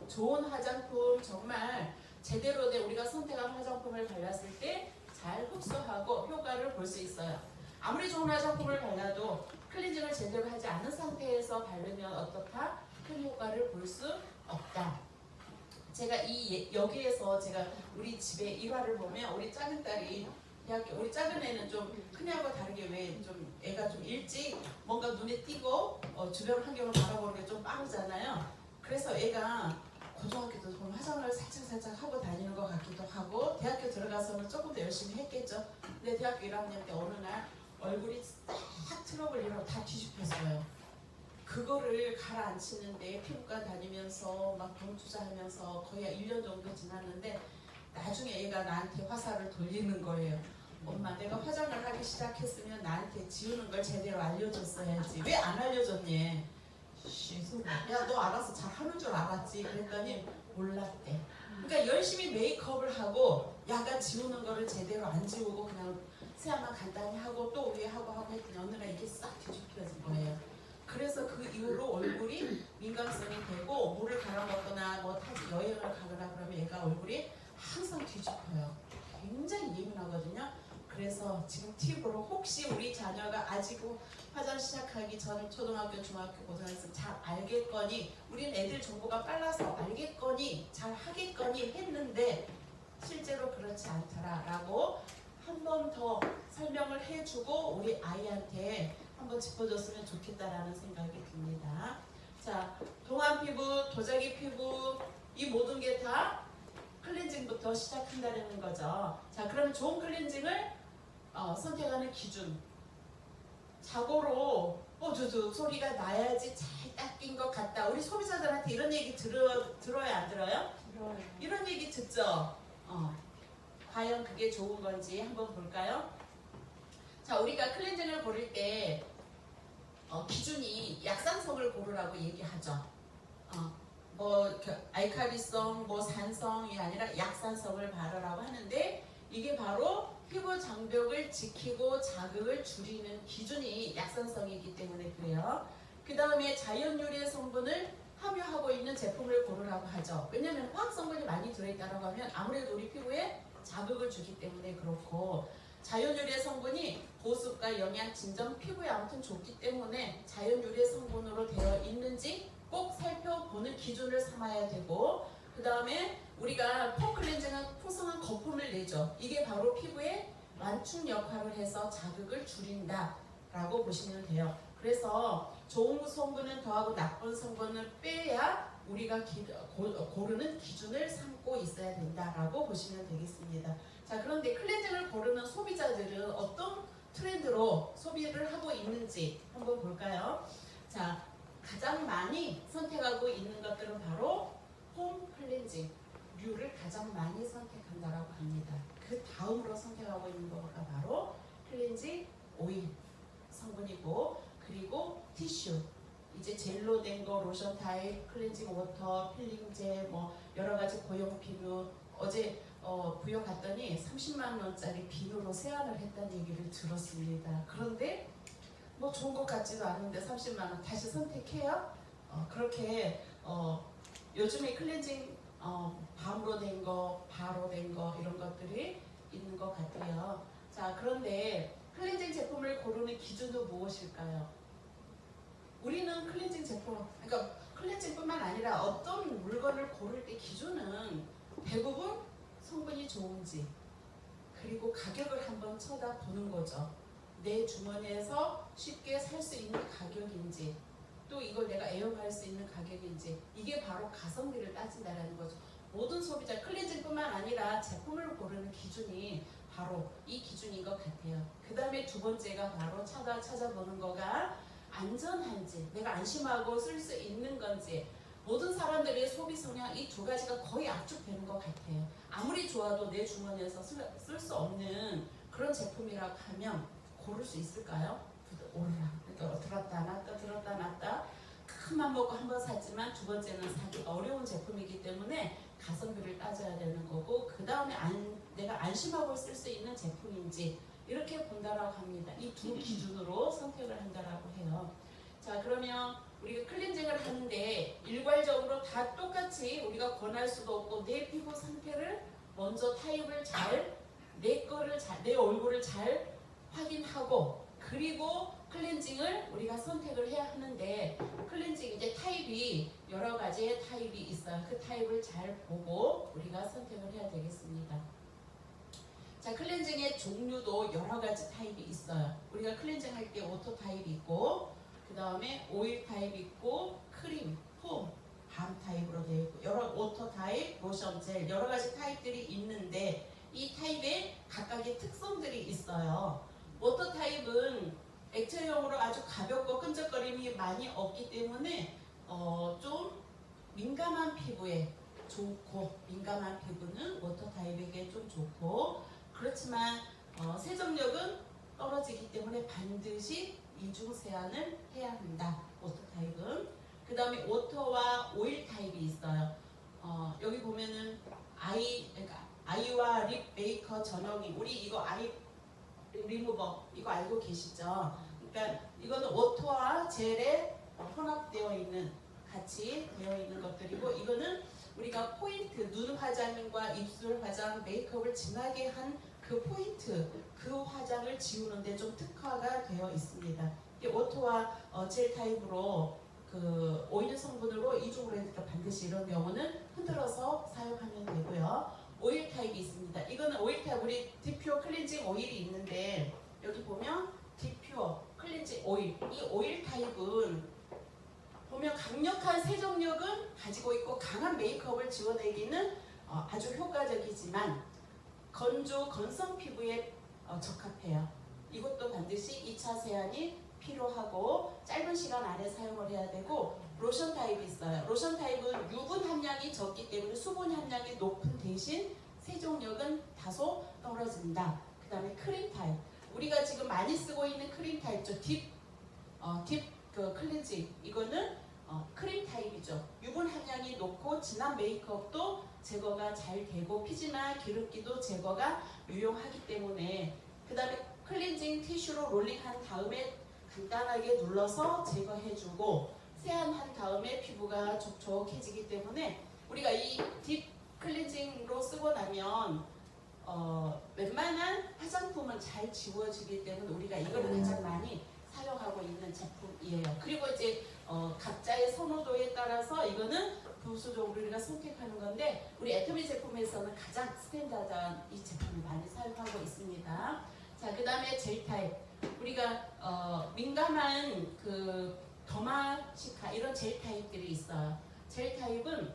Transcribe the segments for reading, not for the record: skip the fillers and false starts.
좋은 화장품 정말 제대로 된 우리가 선택한 화장품을 발랐을 때 잘 흡수하고 효과를 볼 수 있어요. 아무리 좋은 화장품을 발라도 클렌징을 제대로 하지 않은 상태에서 바르면 어떻다? 큰 효과를 볼 수 없다. 제가 여기에서 제가 우리 집에 일화를 보면 우리 작은 딸이 우리 작은 애는 좀 큰애하고 다르게 왜 좀 애가 좀 일찍 뭔가 눈에 띄고 주변 환경을 바라보는 게 좀 빠르잖아요. 그래서 애가 고등학교도 보면 화장을 살짝 하고 다니는 것 같기도 하고 대학교 들어가서는 조금 더 열심히 했겠죠. 근데 대학교 1학년 때 어느 날 얼굴이 딱 트러블 일어나고 다 뒤집혔어요. 그거를 가라앉히는데 피부과 다니면서 막 돈 투자하면서 거의 1년 정도 지났는데 나중에 얘가 나한테 화살을 돌리는 거예요. 엄마, 내가 화장을 하기 시작했으면 나한테 지우는 걸 제대로 알려줬어야지. 왜 안 알려줬니? 야, 너 알아서 잘 하는 줄 알았지. 그랬더니 몰랐대. 그러니까 열심히 메이크업을 하고 야가 지우는 거를 제대로 안 지우고 그냥 세안만 간단히 하고 또 위에 하고 했더니 어느 날 이게 싹 뒤집혀진 거예요. 그래서 그 이후로 얼굴이 민감성이 되고 물을 갈아 먹거나 뭐 타지 여행을 가거나 그러면 얘가 얼굴이 항상 뒤집혀요. 굉장히 예민하거든요. 그래서 지금 팁으로 혹시 우리 자녀가 아직 화장 시작하기 전 초등학교, 중학교, 고등학교 잘 알겠거니 우린 애들 정보가 빨라서 알겠거니 잘 하겠거니 했는데 실제로 그렇지 않더라라고 한 번 더 설명을 해주고 우리 아이한테 한번 짚어줬으면 좋겠다라는 생각이 듭니다. 자, 동안 피부, 도자기 피부 이 모든 게 다 클렌징부터 시작한다는 거죠. 자, 그럼 좋은 클렌징을 선택하는 기준. 자고로 저 소리가 나야지 잘 닦인 것 같다. 우리 소비자들한테 이런 얘기 들어요, 안 들어요? 들어요. 이런 얘기 듣죠? 과연 그게 좋은 건지 한번 볼까요? 자, 우리가 클렌징을 고를 때 기준이 약산성을 고르라고 얘기하죠. 뭐 알칼리성, 뭐 산성이 아니라 약산성을 바르라고 하는데 이게 바로 피부 장벽을 지키고 자극을 줄이는 기준이 약산성이기 때문에 그래요. 그 다음에 자연 유래 성분을 함유하고 있는 제품을 고르라고 하죠. 왜냐하면 화학 성분이 많이 들어있다고 하면 아무래도 우리 피부에 자극을 주기 때문에 그렇고 자연 유래 성분이 보습과 영양, 진정, 피부에 아무튼 좋기 때문에 자연 유래 성분으로 되어 있는지 꼭 살펴보는 기준을 삼아야 되고 그 다음에 우리가 폼 클렌징은 풍성한 거품을 내죠. 이게 바로 피부에 완충 역할을 해서 자극을 줄인다 라고 보시면 돼요. 그래서 좋은 성분은 더하고 나쁜 성분을 빼야 우리가 고르는 기준을 삼고 있어야 된다라고 보시면 되겠습니다. 자, 그런데 클렌징을 고르는 소비자들은 어떤 트렌드로 소비를 하고 있는지 한번 볼까요? 자, 가장 많이 선택하고 있는 것들은 바로 홈 클렌징류를 가장 많이 선택한다라고 합니다. 그 다음으로 선택하고 있는 거가 바로 클렌징 오일 성분이고 그리고 티슈 이제 젤로 된 거, 로션 타입, 클렌징 워터, 필링제 뭐 여러 가지 고용 비누 어제 부여 갔더니 30만 원짜리 비누로 세안을 했다는 얘기를 들었습니다. 그런데 뭐 좋은 것 같지도 않은데 30만 원 다시 선택해요? 그렇게 요즘에 클렌징 밤으로 된 거, 바로 된 거 이런 것들이 있는 것 같아요. 자, 그런데 클렌징 제품을 고르는 기준도 무엇일까요? 우리는 클렌징 제품, 그러니까 클렌징뿐만 아니라 어떤 물건을 고를 때 기준은 대부분 성분이 좋은지 그리고 가격을 한번 쳐다보는 거죠. 내 주머니에서 쉽게 살 수 있는 가격인지 또 이걸 내가 애용할 수 있는 가격인지 이게 바로 가성비를 따진다는 거죠. 모든 소비자 클렌징뿐만 아니라 제품을 고르는 기준이 바로 이 기준인 것 같아요. 그 다음에 두 번째가 바로 찾아보는 거가 안전한지 내가 안심하고 쓸 수 있는 건지 모든 사람들의 소비 성향 이 두 가지가 거의 압축되는 것 같아요. 아무리 좋아도 내 주머니에서 쓸 수 없는 그런 제품이라고 하면 고를 수 있을까요? 오르락 그러니까 들었다 놨다 큰맘 먹고 한 번 샀지만 두 번째는 사기가 어려운 제품이기 때문에 가성비를 따져야 되는 거고 그 다음에 내가 안심하고 쓸 수 있는 제품인지 이렇게 본다라고 합니다. 이 두 기준으로 선택을 한다라고 해요. 자, 그러면 우리가 클렌징을 하는데 일괄적으로 다 똑같이 우리가 권할 수도 없고 내 피부 상태를 먼저 타입을 내 얼굴을 잘 확인하고 그리고 클렌징을 우리가 선택을 해야 하는데 클렌징 이제 타입이 여러 가지의 타입이 있어요. 그 타입을 잘 보고 우리가 선택을 해야 되겠습니다. 자, 클렌징의 종류도 여러 가지 타입이 있어요. 우리가 클렌징 할 때 워터 타입이 있고 그 다음에 오일 타입이 있고 크림, 폼, 밤 타입으로 되어 있고 여러 워터 타입, 로션, 젤 여러 가지 타입들이 있는데 이 타입에 각각의 특성들이 있어요. 워터 타입은 액체형으로 아주 가볍고 끈적거림이 많이 없기 때문에 좀 민감한 피부에 좋고 민감한 피부는 워터 타입에게 좀 좋고 그렇지만 세정력은 떨어지기 때문에 반드시 이중 세안을 해야 한다. 워터 타입은. 그 다음에 워터와 오일 타입이 있어요. 여기 보면은 그러니까 아이와 립 메이커 전용이 우리 이거 아이 리무버 이거 알고 계시죠? 그러니까 이거는 워터와 젤에 혼합되어 있는 같이 되어 있는 것들이고 이거는 우리가 포인트 눈 화장과 입술 화장 메이크업을 진하게 한 그 포인트 그 화장을 지우는데 좀 특화가 되어 있습니다. 워터와 젤 타입으로 그 오일 성분으로 이중으로 해니까 반드시 이런 경우는 흔들어서 사용하면 되고요. 오일 타입이 있습니다. 이거는 오일 타입 우리 디퓨어 클렌징 오일이 있는데 여기 보면 디퓨어 클렌징 오일 이 오일 타입은 보면 강력한 세정력은 가지고 있고 강한 메이크업을 지워내기는 아주 효과적이지만 건성 피부에 적합해요. 이것도 반드시 2차 세안이 필요하고 짧은 시간 안에 사용을 해야 되고 로션 타입이 있어요. 로션 타입은 유분 함량이 적기 때문에 수분 함량이 높은 대신 세정력은 다소 떨어진다. 그 다음에 크림 타입 우리가 지금 많이 쓰고 있는 크림 타입죠. 딥 클렌징 이거는 크림 타입이죠. 유분 함량이 높고 진한 메이크업도 제거가 잘 되고 피지나 기름기도 제거가 유용하기 때문에 그 다음에 클렌징 티슈로 롤링한 다음에 간단하게 눌러서 제거해주고 세안한 다음에 피부가 촉촉해지기 때문에 우리가 이 딥 클렌징로 쓰고 나면 웬만한 화장품은 잘 지워지기 때문에 우리가 이걸 가장 많이 사용하고 있는 제품이에요. 그리고 이제 각자의 선호도에 따라서 이거는 부수적으로 우리가 선택하는 건데 우리 애터미 제품에서는 가장 스탠다드한 이 제품을 많이 사용하고 있습니다. 자, 그 다음에 젤 타입 우리가 민감한 그 더마시카 이런 젤 타입들이 있어요. 젤 타입은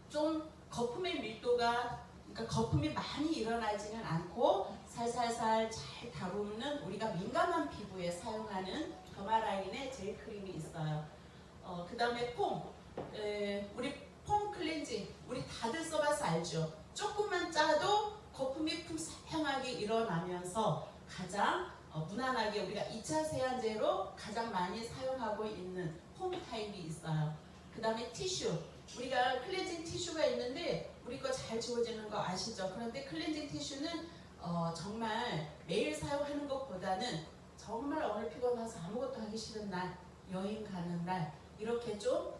좀 거품의 밀도가 그러니까 거품이 많이 일어나지는 않고 살살살 잘 다루는 우리가 민감한 피부에 사용하는 더마라인의 젤 크림이 있어요. 그 다음에 우리 폼 클렌징 우리 다들 써봐서 알죠. 조금만 짜도 거품이 풍성하게 일어나면서 가장 무난하게 우리가 2차 세안제로 가장 많이 사용하고 있는 폼 타입이 있어요. 그 다음에 티슈 우리가 클렌징 티슈가 있는데 우리 거 잘 지워지는 거 아시죠? 그런데 클렌징 티슈는 정말 매일 사용하는 것보다는 정말 오늘 피곤해서 아무것도 하기 싫은 날 여행 가는 날 이렇게 좀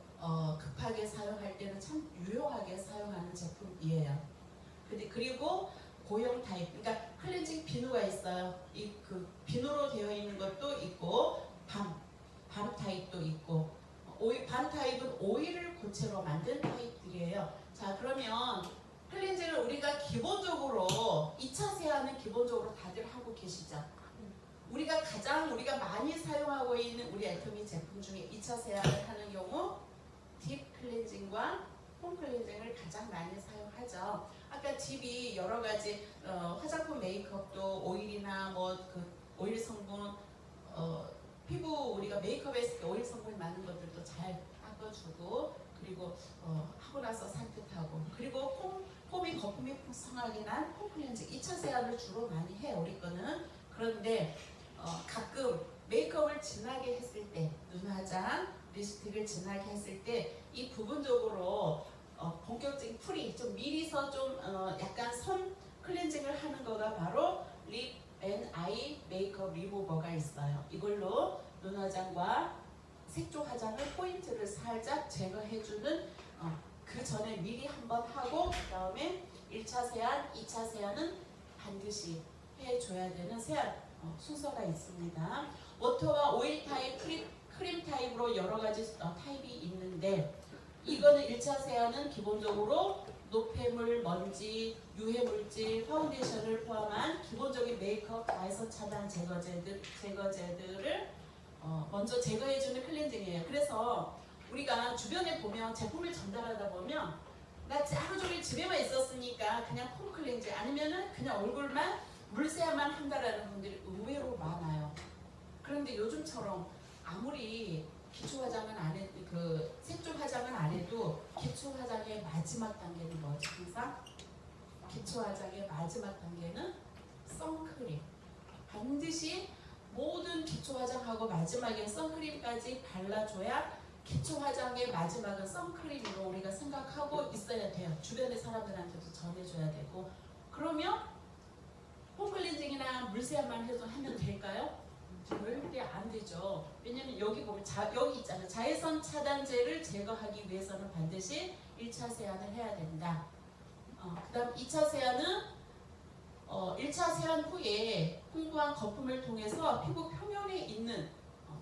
급하게 사용할 때는 참 유용하게 사용하는 제품이에요. 그리고 고형 타입, 그러니까 클렌징 비누가 있어요. 그 비누로 되어 있는 것도 있고 밤 타입도 있고 밤 타입은 오일을 고체로 만든 타입들이에요. 자, 그러면 클렌징을 우리가 기본적으로 2차 세안은 기본적으로 다들 하고 계시죠? 우리가 많이 사용하고 있는 우리 애터미 제품 중에 2차 세안을 하는 경우 딥 클렌징과 폼 클렌징을 가장 많이 사용하죠. 아까 딥이 여러 가지 화장품 메이크업도 오일이나 오일 성분 피부 우리가 메이크업 했을 때 오일 성분이 많은 것들도 잘 닦아주고 그리고 하고 나서 산뜻하고 그리고 폼이 거품이 풍성하게 난 폼 클렌징 2차 세안을 주로 많이 해요. 우리 거는. 그런데 가끔 메이크업을 진하게 했을 때 눈화장, 립스틱을 진하게 했을 때 이 부분적으로 본격적인 풀이 좀 미리서 좀 약간 선 클렌징을 하는 거가 바로 립 앤 아이 메이크업 리무버가 있어요. 이걸로 눈화장과 색조 화장을 포인트를 살짝 제거해주는 그 전에 미리 한번 하고 그 다음에 1차 세안, 2차 세안은 반드시 해줘야 되는 세안 순서가 있습니다. 워터와 오일 타입, 크림 타입으로 여러 가지 타입이 있는데 이거는 1차 세안은 기본적으로 노폐물, 먼지, 유해물질, 파운데이션을 포함한 기본적인 메이크업 자외선 차단 제거제들을 먼저 제거해주는 클렌징이에요. 그래서 우리가 주변에 보면 제품을 전달하다 보면 나 하루 종일 집에만 있었으니까 그냥 폼 클렌징 아니면은 그냥 얼굴만 물세안만 한다라는 분들이 의외로 많아요. 그런데 요즘처럼 아무리 기초 화장은 안 해도 그 색조 화장은 안 해도 기초 화장의 마지막 단계는 뭐지? 항상 기초 화장의 마지막 단계는 선크림. 반드시 모든 기초 화장하고 마지막에 선크림까지 발라줘야 기초 화장의 마지막은 선크림으로 우리가 생각하고 있어야 돼요. 주변의 사람들한테도 전해줘야 되고. 그러면 폼 클렌징이나 물세안만 해도 하면 될까요? 절대 안 되죠. 왜냐면 여기 보면 여기 있잖아요. 자외선 차단제를 제거하기 위해서는 반드시 1차 세안을 해야 된다. 그 다음 2차 세안은 1차 세안 후에 풍부한 거품을 통해서 피부 표면에 있는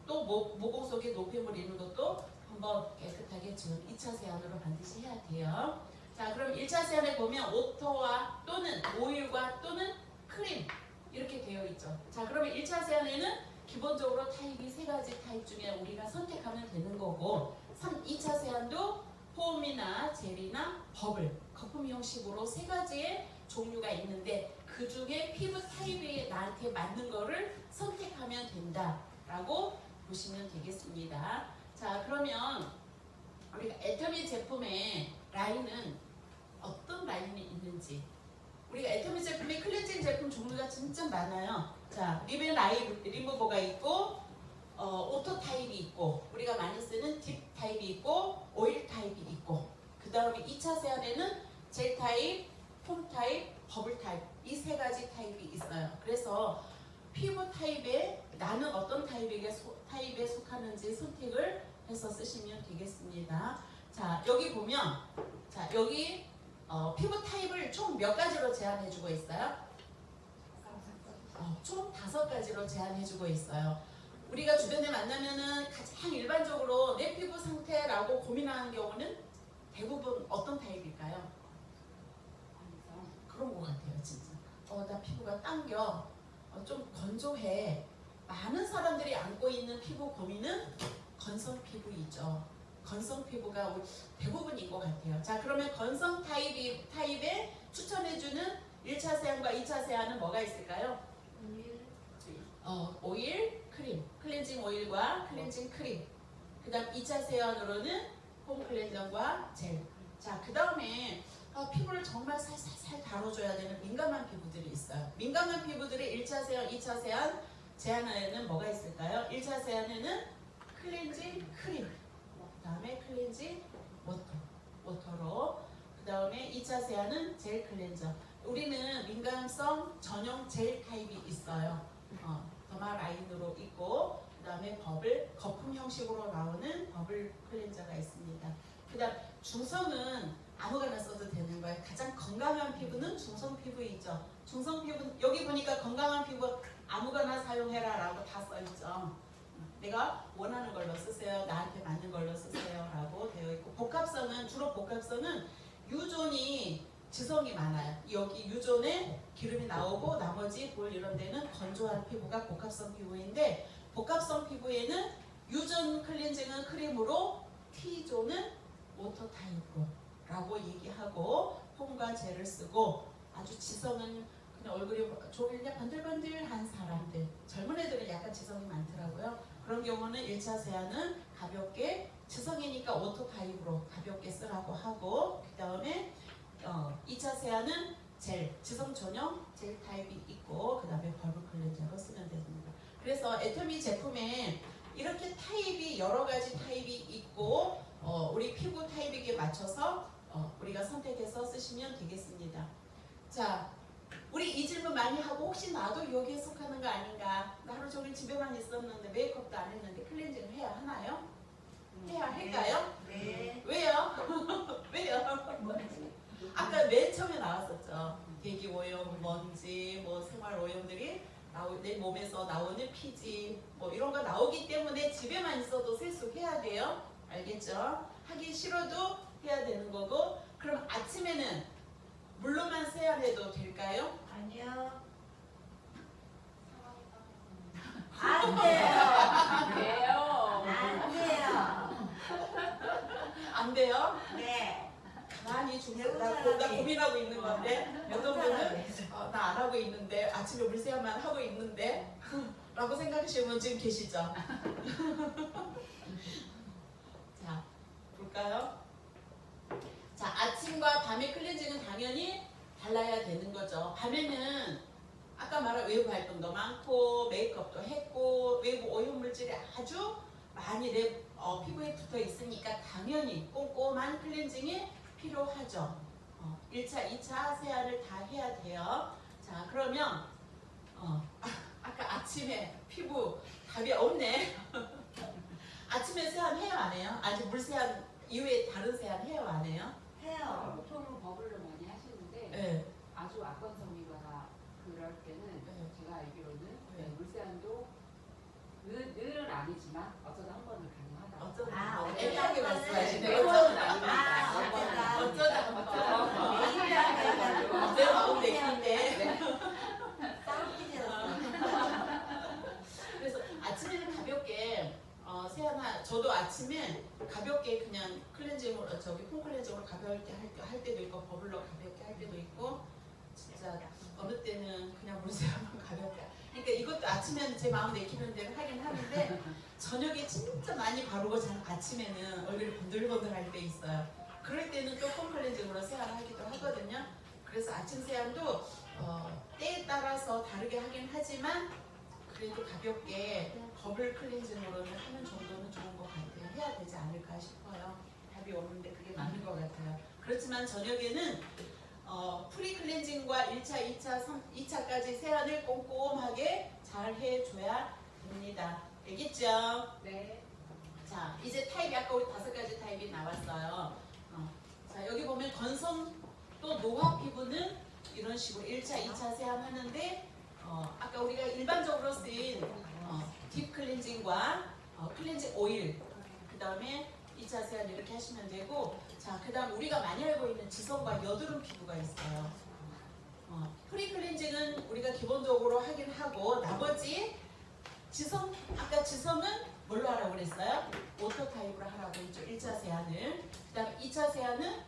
또 모공 속에 노폐물 있는 것도 한번 깨끗하게 지운 2차 세안으로 반드시 해야 돼요. 자, 그럼 1차 세안에 보면 워터와 또는 오일과 또는 크림 이렇게 되어 있죠. 자, 그러면 1차 세안에는 기본적으로 타입이 세 가지 타입 중에 우리가 선택하면 되는 거고 2차 세안도 폼이나 젤이나 버블, 거품 형식으로 세 가지의 종류가 있는데 그 중에 피부 타입이 나한테 맞는 거를 선택하면 된다라고 보시면 되겠습니다. 자, 그러면 우리가 애터미 제품의 라인은 어떤 라인이 있는지 우리가 애터미 제품의 클렌징 제품 종류가 진짜 많아요. 자, 리벤 아이 리무버가 있고 오토 타입이 있고 우리가 많이 쓰는 딥 타입이 있고 오일 타입이 있고 그 다음에 2차 세안에는 젤 타입, 폼 타입, 버블 타입 이 세 가지 타입이 있어요. 그래서 피부 타입에 나는 어떤 타입에 속하는지 선택을 해서 쓰시면 되겠습니다. 자, 여기 보면 자, 여기 피부 타입을 총 몇 가지로 제한해주고 있어요? 총 5가지로 제한해주고 있어요. 우리가 주변에 만나면은 가장 일반적으로 내 피부 상태라고 고민하는 경우는 대부분 어떤 타입일까요? 그런 것 같아요, 진짜. 나 피부가 당겨, 좀 건조해. 많은 사람들이 안고 있는 피부 고민은 건성 피부이죠. 건성 피부가 대부분인 것 같아요. 자, 그러면 건성 타입에 추천해주는 1차 세안과 2차 세안은 뭐가 있을까요? 오일, 크림, 클렌징 오일과 클렌징 크림. 그 다음 2차 세안으로는 폼 클렌저과 젤. 자, 그 다음에 피부를 정말 살살살 다뤄줘야 되는 민감한 피부들이 있어요. 민감한 피부들의 1차 세안, 2차 세안 제한에는 뭐가 있을까요? 1차 세안에는 클렌징 크림, 그 다음에 클렌징 워터로, 그 다음에 2차 세안은 젤 클렌저. 우리는 민감성 전용 젤 타입이 있어요. 더마 라인으로 있고 그 다음에 버블, 거품 형식으로 나오는 버블 클렌저가 있습니다. 그 다음 중성은 아무거나 써도 되는 거예요. 가장 건강한 피부는 중성 피부이죠. 중성 피부 여기 보니까 건강한 피부 아무거나 사용해라 라고 다 써있죠. 내가 원하는 걸로 쓰세요. 나한테 맞는 걸로 쓰세요 라고 되어 있고 복합성은 주로 복합성은 유존이 지성이 많아요. 여기 유존에 기름이 나오고 나머지 볼 이런 데는 건조한 피부가 복합성 피부인데 복합성 피부에는 유존 클렌징은 크림으로 T존은 워터 타입으로 라고 얘기하고 폼과 젤을 쓰고 아주 지성은 그냥 얼굴이 종일 그냥 번들번들한 사람들 젊은 애들은 약간 지성이 많더라고요. 그런 경우는 1차 세안은 가볍게 지성이니까 워터 타입으로 가볍게 쓰라고 하고 그 다음에 2차 세안은 젤, 지성 전용 젤 타입이 있고 그 다음에 버블 클렌저로 쓰면 됩니다. 그래서 애터미 제품에 이렇게 타입이 여러 가지 타입이 있고 우리 피부 타입에게 맞춰서 우리가 선택해서 쓰시면 되겠습니다. 자, 우리 이 질문 많이 하고 혹시 나도 여기에 속하는 거 아닌가? 나 하루 종일 집에만 있었는데 메이크업도 안 했는데 클렌징을 해야 하나요? 해야 할까요? 네. 왜요? 왜요? 아까 맨 처음에 나왔었죠. 대기 오염, 먼지, 뭐 생활 오염들이 내 몸에서 나오는 피지 뭐 이런 거 나오기 때문에 집에만 있어도 세수해야 돼요. 알겠죠? 하기 싫어도 해야 되는 거고. 그럼 아침에는 물로만 세안해도 될까요? 아니요. 안 돼요. 왜요? 안 돼요. 안 돼요? 네. 가만히 좀 배운 나 사람이. 고민하고 있는 건데 어떤 분은 사람이. 나 안 하고 있는데 아침에 물세안만 하고 있는데 라고 생각하시는 분 지금 계시죠? 자, 볼까요? 자, 아침과 밤의 클렌징은 당연히 달라야 되는 거죠. 밤에는 아까 말한 외부 활동도 많고 메이크업도 했고 외부 오염물질이 아주 많이 내 피부에 붙어 있으니까 당연히 꼼꼼한 클렌징이 필요하죠. 1차, 2차 세안을 다 해야 돼요. 자, 그러면 아까 아침에 피부 답이 없네. 아침에 세안 해요 안 해요? 아직 물 세안 이후에 다른 세안 해요 안 해요? 해요. 보통은 버블로 많이 하시는데 네. 아주 악건성이거나 그럴 때는 네. 제가 알기로는 네. 물세안도 늘은 아니지만 어쩌다 한 번은 가능하다. 어쩌다 애매하게 어쩌다 말씀하시네. 매번 어쩌다 아닙니다. 어쩌다 매일 해가지고. 내 마음 내키는데. 싸우기잖아. 그래서 아침에는 가볍게 세안하. 저도 아침에 가볍게 그냥 클렌징으로 폼 클렌징으로 가볍게 할 때도 있고 버블로 가볍게 할 때도 있고 진짜 어느 때는 그냥 물세안만 가볍게. 그러니까 이것도 아침에는 제 마음 내키는 대로 하긴 하는데 저녁에 진짜 많이 바르고 잔 아침에는 얼굴이 번들번들할 때 있어요. 그럴 때는 또 폼 클렌징으로 세안을 하기도 하거든요. 그래서 아침 세안도 때에 따라서 다르게 하긴 하지만 그래도 가볍게 버블 클렌징으로는 하는 정도는 좋은 것 같아요. 해야 되지 않을까 싶어요. 답이 없는데 그게 맞는 것 같아요. 그렇지만 저녁에는 프리 클렌징과 1차, 2차, 2차까지 세안을 꼼꼼하게 잘 해줘야 됩니다. 알겠죠? 네. 자, 이제 타입이 아까 우리 5가지 타입이 나왔어요. 자, 여기 보면 건성 또 노화 피부는 이런 식으로 1차, 2차 세안하는데 아까 우리가 일반적으로 쓰인 딥 클렌징과 클렌징 오일 그 다음에 2차 세안 이렇게 하시면 되고 자, 그 다음 우리가 많이 알고 있는 지성과 여드름 피부가 있어요. 프리 클렌징은 우리가 기본적으로 하긴 하고 나머지 지성, 아까 지성은 뭘로 하라고 그랬어요? 워터 타입으로 하라고 했죠. 1차 세안을. 그 다음 2차 세안은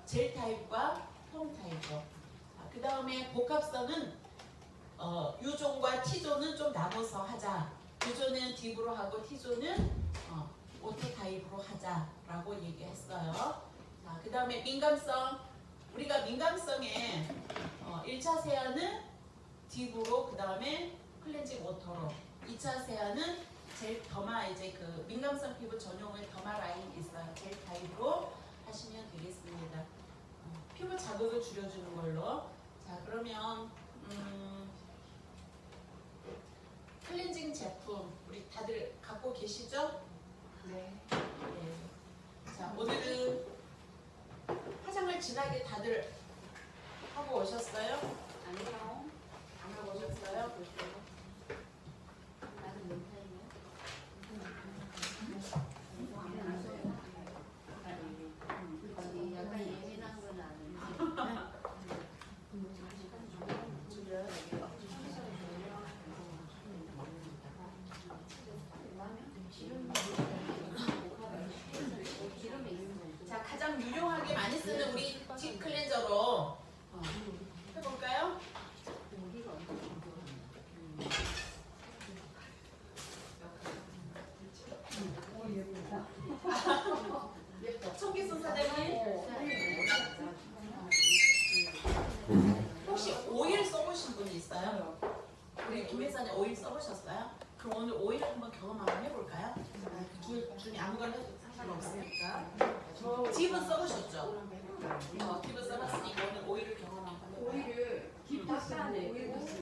젤 타입과 폼 타입으로. 그 다음에 복합성은 U존과 T존은 좀 나눠서 하자. U존은 딥으로 하고 T존은 워터 타입으로 하자라고 얘기했어요. 자, 그 다음에 민감성. 우리가 민감성에 1차 세안은 딥으로 그 다음에 클렌징 워터로 2차 세안은 젤 더마 이제 그 민감성 피부 전용의 더마 라인 있어요. 젤 타입으로 하시면 되겠습니다. 피부 자극을 줄여주는 걸로. 자, 그러면 클렌징 제품 우리 다들 갖고 계시죠? 네. 네. 자, 오늘은 화장을 진하게 다들 하고 오셨어요? 아니요. 안 하고 오셨어요? 나는 눈타이네. 약간 예민한 건 아닌데. 자, 가장 유용하게 많이 쓰는 우리 딥 클렌저로 해볼까요? 청기순 사장님 혹시 오일 써보신 분 있어요? 우리 김 회사님 오일 써보셨어요? 그럼 오늘 오일 한번 경험 한번 해볼까요? 둘 중에 아무거나 해도 상관없으니까. 딥은 써보셨죠? 딥은 써봤으니까 오늘 오일을 경험 한번 해볼까요? 오일을 딥 닦아내고